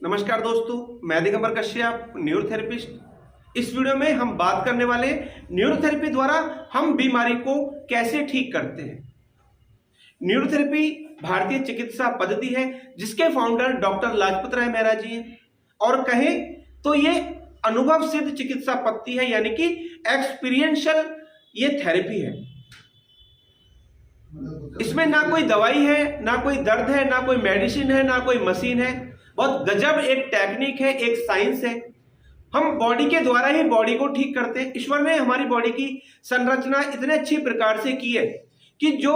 नमस्कार दोस्तों, मैं दिगंबर कश्यप, न्यूरोथेरेपिस्ट। इस वीडियो में हम बात करने वाले न्यूरोथेरेपी द्वारा हम बीमारी को कैसे ठीक करते हैं। न्यूरोथेरेपी भारतीय चिकित्सा पद्धति है जिसके फाउंडर डॉक्टर लाजपत राय मेहरा जी हैं, और कहें तो ये अनुभव सिद्ध चिकित्सा पद्धति है, यानी कि एक्सपीरियंशियल ये थेरेपी है। इसमें ना कोई दवाई है, ना कोई दर्द है, ना कोई मेडिसिन है, ना कोई मशीन है। बहुत गजब एक टेक्निक है, एक साइंस है। हम बॉडी के द्वारा ही बॉडी को ठीक करते हैं। ईश्वर ने हमारी बॉडी की संरचना इतने अच्छी प्रकार से की है कि जो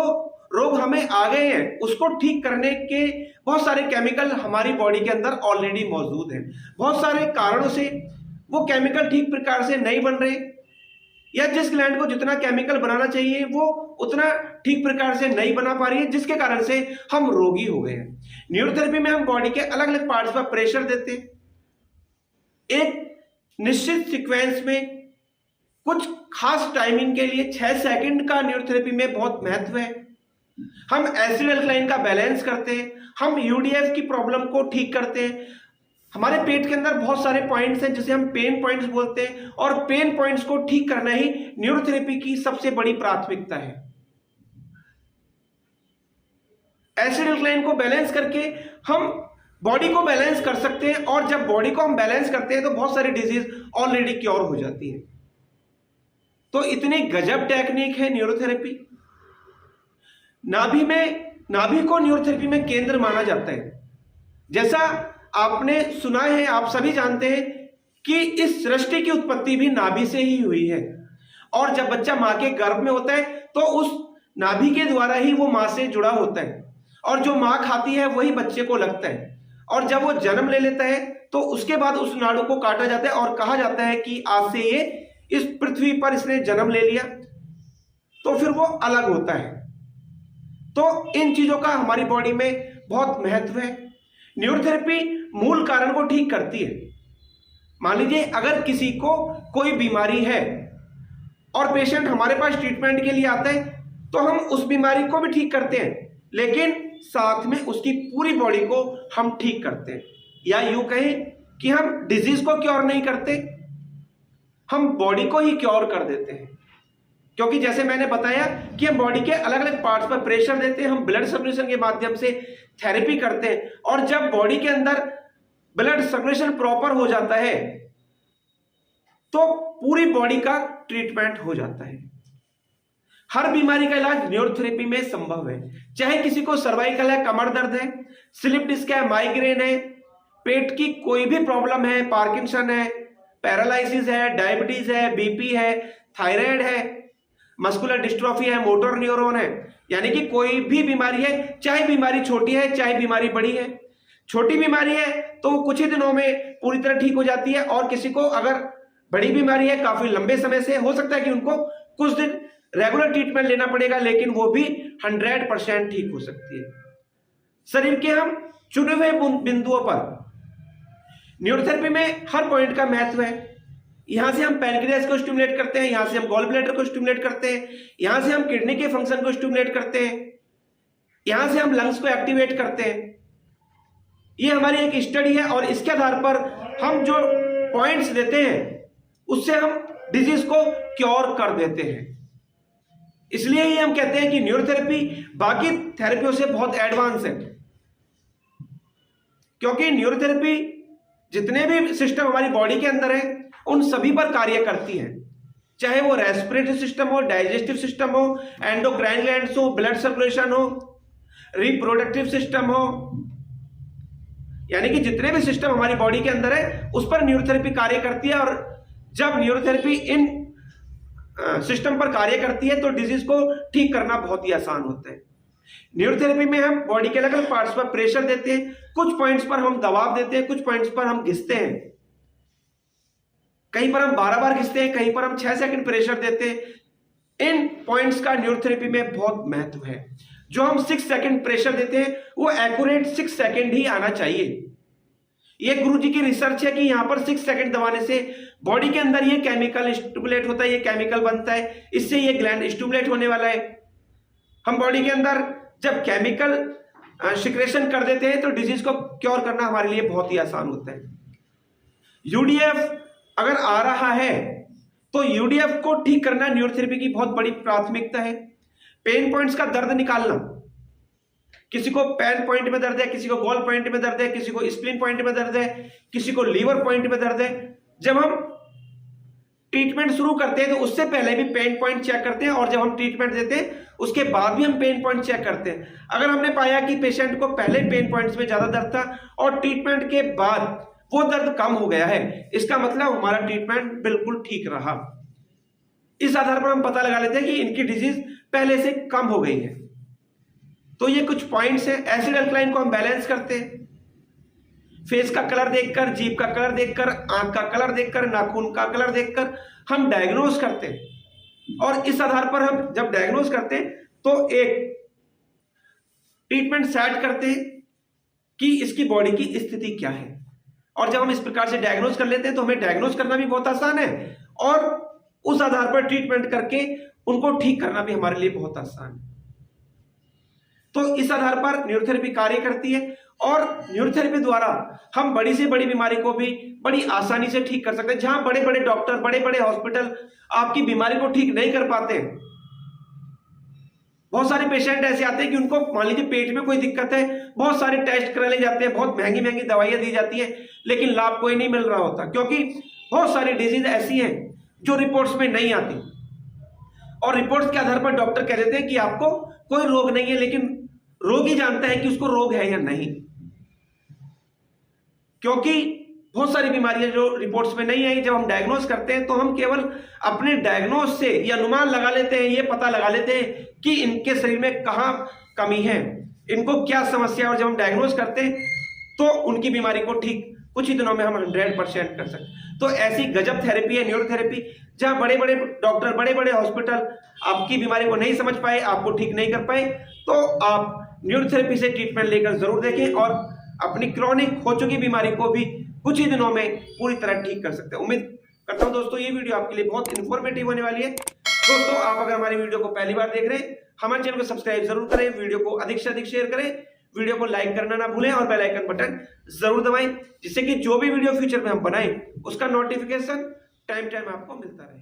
रोग हमें आ गए हैं उसको ठीक करने के बहुत सारे केमिकल हमारी बॉडी के अंदर ऑलरेडी मौजूद हैं। बहुत सारे कारणों से वो केमिकल ठीक प्रकार से नहीं बन रहे, या जिस ग्लैंड को जितना केमिकल बनाना चाहिए वो उतना ठीक प्रकार से नहीं बना पा रही है, जिसके कारण से हम रोगी हो गए हैं। न्यूरोथेरेपी में हम बॉडी के अलग अलग पार्ट्स पर प्रेशर देते हैं। एक निश्चित सीक्वेंस में कुछ खास टाइमिंग के लिए 6 सेकंड का न्यूरोथेरेपी में बहुत महत्व है। हम एसिड अल्कलाइन का बैलेंस करते हैं, हम यूडीएफ की प्रॉब्लम को ठीक करते हैं। हमारे पेट के अंदर बहुत सारे पॉइंट्स हैं जिसे हम पेन पॉइंट्स बोलते हैं, और पेन पॉइंट्स को ठीक करना ही न्यूरोथेरेपी की सबसे बड़ी प्राथमिकता है। एसिड अल्कलाइन को बैलेंस करके हम बॉडी को बैलेंस कर सकते हैं, और जब बॉडी को हम बैलेंस करते हैं तो बहुत सारी डिजीज ऑलरेडी क्योर हो जाती है। तो इतनी गजब टेक्निक है न्यूरोथेरेपी। नाभि को न्यूरोथेरेपी में केंद्र माना जाता है। जैसा आपने सुना है, आप सभी जानते हैं कि इस सृष्टि की उत्पत्ति भी नाभि से ही हुई है, और जब बच्चा मां के गर्भ में होता है तो उस नाभि के द्वारा ही वो मां से जुड़ा होता है, और जो मां खाती है वही बच्चे को लगता है। और जब वो जन्म ले लेता है तो उसके बाद उस नाड़ू को काटा जाता है और कहा जाता है कि आज से ये इस पृथ्वी पर इसने जन्म ले लिया, तो फिर वो अलग होता है। तो इन चीजों का हमारी बॉडी में बहुत महत्व है। न्यूरोथेरेपी मूल कारण को ठीक करती है। मान लीजिए अगर किसी को कोई बीमारी है और पेशेंट हमारे पास ट्रीटमेंट के लिए आता है, तो हम उस बीमारी को भी ठीक करते हैं, लेकिन साथ में उसकी पूरी बॉडी को हम ठीक करते हैं। या यूं कहें कि हम डिजीज को क्योर नहीं करते, हम बॉडी को ही क्योर कर देते हैं। क्योंकि जैसे मैंने बताया कि हम बॉडी के अलग अलग पार्ट्स पर प्रेशर देते हैं, हम ब्लड सर्कुलेशन के माध्यम से थेरेपी करते हैं, और जब बॉडी के अंदर ब्लड सर्कुलेशन प्रॉपर हो जाता है तो पूरी बॉडी का ट्रीटमेंट हो जाता है। हर बीमारी का इलाज न्यूरोथेरेपी में संभव है। चाहे किसी को सर्वाइकल है, कमर दर्द है, स्लिप डिस्क है, माइग्रेन है, पेट की कोई भी प्रॉब्लम है, पार्किंसन है, पैरालिसिस है, डायबिटीज है, बीपी है, थायराइड है, मस्कुलर डिस्ट्रोफी है, मोटर न्यूरॉन है, यानी कि कोई भी बीमारी है, चाहे बीमारी छोटी है चाहे बीमारी बड़ी है। छोटी बीमारी है तो कुछ ही दिनों में पूरी तरह ठीक हो जाती है, और किसी को अगर बड़ी बीमारी है काफी लंबे समय से हो सकता है कि उनको कुछ दिन रेगुलर ट्रीटमेंट लेना पड़ेगा, लेकिन वो भी 100% ठीक हो सकती है। शरीर के हम चुने हुए बिंदुओं पर न्यूरोथेरेपी में हर पॉइंट का महत्व है। यहां से हम पैनक्रियास को स्टिमुलेट करते हैं, यहां से हम गॉल ब्लैडर को स्टिमुलेट करते हैं, यहां से हम किडनी के फंक्शन को स्टिमुलेट करते हैं, यहां से हम लंग्स को एक्टिवेट करते हैं। ये हमारी एक स्टडी है, और इसके आधार पर हम जो पॉइंट्स देते हैं उससे हम डिजीज को क्योर कर देते हैं। इसलिए ही हम कहते हैं कि न्यूरोथेरेपी बाकी थेरेपियों से बहुत एडवांस है, क्योंकि न्यूरोथेरेपी जितने भी सिस्टम हमारी बॉडी के अंदर है उन सभी पर कार्य करती है। चाहे वो रेस्पिरेटरी सिस्टम हो, डाइजेस्टिव सिस्टम हो, एंडोक्राइन ग्लैंड्स हो, ब्लड सर्कुलेशन हो, रिप्रोडक्टिव सिस्टम हो, यानी कि जितने भी सिस्टम हमारी बॉडी के अंदर है उस पर न्यूरोथेरेपी कार्य करती है। और जब न्यूरोथेरेपी इन सिस्टम पर कार्य करती है तो डिजीज को ठीक करना बहुत ही आसान होता है। न्यूरोथेरेपी में हम बॉडी के अलग अलग पार्ट्स पर प्रेशर देते हैं, कुछ पॉइंट्स पर हम दबाव देते हैं, कुछ पॉइंट्स पर हम घिसते हैं। कहीं पर हम 12 बार घिसते हैं, कहीं पर हम 6 सेकंड प्रेशर देते हैं। इन पॉइंट्स का न्यूरोथेरेपी में बहुत महत्व है। जो हम 6 सेकंड प्रेशर देते हैं वो एक्यूरेट 6 सेकंड ही आना चाहिए। ये गुरुजी की रिसर्च है कि यहां पर 6 सेकंड दबाने से बॉडी के अंदर ये केमिकल स्टिमुलेट होता है, ये केमिकल बनता है, इससे ये ग्लैंड स्टिमुलेट होने वाला है। हम बॉडी के अंदर जब केमिकल सिक्रेशन कर देते हैं तो डिजीज को क्योर करना हमारे लिए बहुत ही आसान होता है। यूडीएफ अगर आ रहा है तो यूडीएफ को ठीक करना न्यूरोथेरेपी की बहुत बड़ी प्राथमिकता है। पेन पॉइंट्स का दर्द निकालना, किसी को पेन पॉइंट में दर्द है, किसी को गोल पॉइंट में दर्द है, किसी को स्प्लीन पॉइंट में दर्द है, किसी को लीवर पॉइंट में दर्द है। जब हम ट्रीटमेंट शुरू करते हैं तो उससे पहले भी पेन पॉइंट चेक करते हैं और जब हम ट्रीटमेंट देते हैं उसके बाद भी हम पेन पॉइंट चेक करते हैं। अगर हमने पाया कि पेशेंट को पहले पेन पॉइंट्स में ज्यादा दर्द था और ट्रीटमेंट के बाद वो दर्द कम हो गया है, इसका मतलब हमारा ट्रीटमेंट बिल्कुल ठीक रहा। इस आधार पर हम पता लगा लेते हैं कि इनकी डिजीज पहले से कम हो गई है। तो ये कुछ पॉइंट्स हैं। एसिड अल्कलाइन को हम बैलेंस करते हैं फेस का कलर देखकर, जीभ का कलर देखकर, आंख का कलर देखकर, नाखून का कलर देखकर हम डायग्नोज करते हैं और इस आधार पर हम जब डायग्नोज करते हैं तो एक ट्रीटमेंट सेट करते हैं कि इसकी बॉडी की स्थिति क्या है। और जब हम इस प्रकार से डायग्नोज कर लेते हैं तो हमें डायग्नोज करना भी बहुत आसान है और उस आधार पर ट्रीटमेंट करके उनको ठीक करना भी हमारे लिए बहुत आसान है। तो इस आधार पर न्यूरोथेरेपी कार्य करती है और न्यूरोथेरेपी द्वारा हम बड़ी से बड़ी बीमारी को भी बड़ी आसानी से ठीक कर सकते हैं। जहां बड़े बड़े डॉक्टर, बड़े बड़े हॉस्पिटल आपकी बीमारी को ठीक नहीं कर पाते। बहुत सारे पेशेंट ऐसे आते हैं कि उनको मान लीजिए पेट में कोई दिक्कत है, बहुत सारे टेस्ट कराए जाते हैं, बहुत महंगी महंगी दवाइयां दी जाती है, लेकिन लाभ कोई नहीं मिल रहा होता क्योंकि बहुत सारी डिजीज ऐसी हैं जो रिपोर्ट्स में नहीं आती और रिपोर्ट्स के आधार पर डॉक्टर कह देते हैं कि आपको कोई रोग नहीं है, लेकिन रोगी जानता है कि उसको रोग है या नहीं। क्योंकि बहुत सारी बीमारियां जो रिपोर्ट्स में नहीं आई, जब हम डायग्नोज करते हैं तो हम केवल अपने डायग्नोज से ये अनुमान लगा लेते हैं, ये पता लगा लेते हैं कि इनके शरीर में कहां कमी है, इनको क्या समस्या है। और जब हम डायग्नोज करते हैं तो उनकी बीमारी को ठीक कुछ ही दिनों में हम 100% कर सकते हैं। तो ऐसी गजब थेरेपी है न्यूरोथेरेपी, जहां बड़े बड़े डॉक्टर, बड़े बड़े हॉस्पिटल आपकी बीमारी को नहीं समझ पाए, आपको ठीक नहीं कर पाए, तो आप न्यूरोथेरेपी से ट्रीटमेंट लेकर जरूर देखें और अपनी क्रॉनिक हो चुकी बीमारी को भी कुछ ही दिनों में पूरी तरह ठीक कर सकते हैं। उम्मीद करता हूं दोस्तों ये वीडियो आपके लिए बहुत इंफॉर्मेटिव होने वाली है। दोस्तों आप अगर हमारी वीडियो को पहली बार देख रहे हैं, हमारे चैनल को सब्सक्राइब जरूर करें, वीडियो को अधिक से अधिक शेयर करें, वीडियो को लाइक करना ना भूलें और बेल आइकन बटन जरूर दबाएं, जिससे कि जो भी वीडियो फ्यूचर में हम बनाएं उसका नोटिफिकेशन टाइम आपको मिलता रहे।